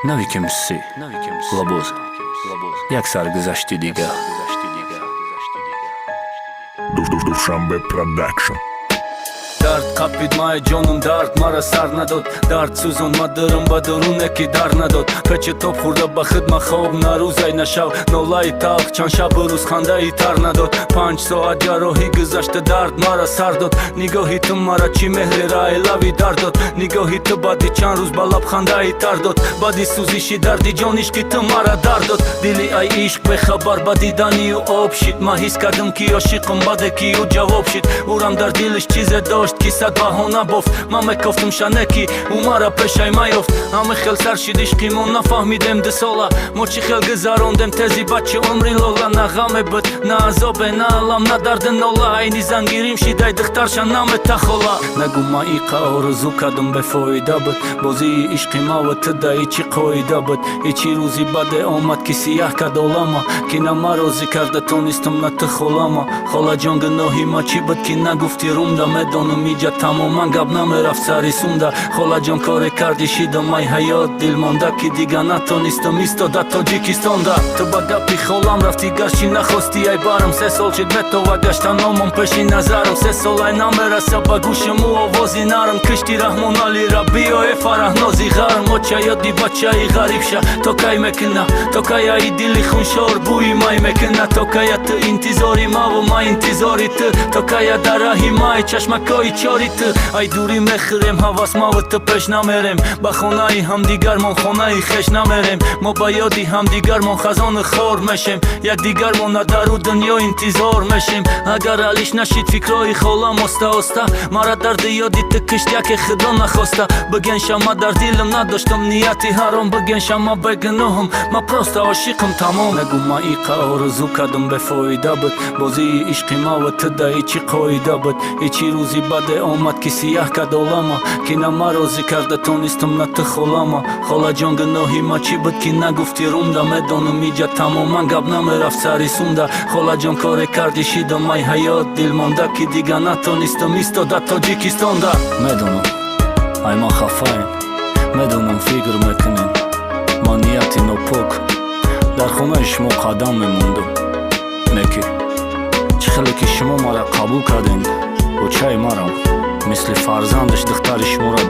Навикемси, лабоз, як сар гузашти дига. Dushanbe Production. Dard kapid mae gjonum dard mara sar nadod. Dard suzon ma dërëm badërun e ki dar nadod. Peqe top khurda bakhid ma khob na ruzaj na shav. Nolaj talq qan shabërus khanda i tar nadod. Panç soat jarohi gëzashtë dard mara sardot. Nigohi të mara qi mehrira e lavi dardot. Nigohi të badi qan ruz balap khanda i tardot. Badi suzi shi dardi gjon ishki të mara dardot. Dili aj ishq be khabar badi dani u opshit. Ma his kadëm ki o shikëm bade ki u gjavopshit. Uram dardilish qize dosht Kisat bahona boft Ma me koftëm shaneki U mara peshaj ma joft A me khel sar shidish kimon Na fahmidem dësola Mo që khel gëzaron dem tezi bat që omri lolla Na game bët Na azobe Na alam Na dardën nolla Ajni zangirim shidaj dëkhtar shana me ta kholla Na guma i ka o rëzuka dëm befoj dabët Bozi i ishkima vë të da i qikoj dabët I qiruzi bade omat kisi jah ka dolama Kina marozi karda tonistëm na të kholama Kholla gjon gënohi ma qibët kina gufti rumda Me donë Migja tamo man gabna me rafcari sunda Kholla gjon kore kardi shida maj hayot Dil monda ki diga na tonistëm isto da to gjikistonda Të bagapi khollam rafti gashi na khosti aj barëm Se sol qit betova gashta nomon peshin nazarëm Se sol aj namera sa bagushë mu o vozinarëm Kështi rahmon ali rabio e farahnozi gharëm O qa jod di baqa i gharibsha Tokaj me këna Tokaja i dili khunshor buj maj me këna Tokaja të intizori mavo ma intizori të Tokaja darahi maj qashma koj qori të Aj duri me khërem havas mavë të pesh na merem Bakhona i hamdigar mon khona i khesh na merem Mo bajodi hamdigar mon khazon në khor meshem Jak digar mon nadaru dënjo intizor meshem Agar alish na shit fikroj kholla mosta osta Mara dardi jodi të kështjak e khëdon na khosta Bëgen shama dardilëm na dështëm nijati harom Bëgen shama begënohëm Ma prosta o shikëm tamon Me guma i ka o rëzuka dëm befoj dabët Bozi i ishkimavë të da i qikoj dabët I qiruzi bade omat kisi jah ka dolama Kina marozi karda tonistëm na të kholama Kholla gjon gënohi ma qibët kina gufti rumda Me donë migja tamo man gabna me rafcari sunda Kholla gjon kore kardi shida maj hayot Dil monda ki diga na tonistëm isto da to gjikistonda Me donë Aj ma khafajn Me donë figër me kënin Ma nijati no pok Dar khuna ishmo qadam me mundu Neki Qëkhele ki shmo mara qabu kadin O qaj maram Misli farzandësh dëkhtar ishmura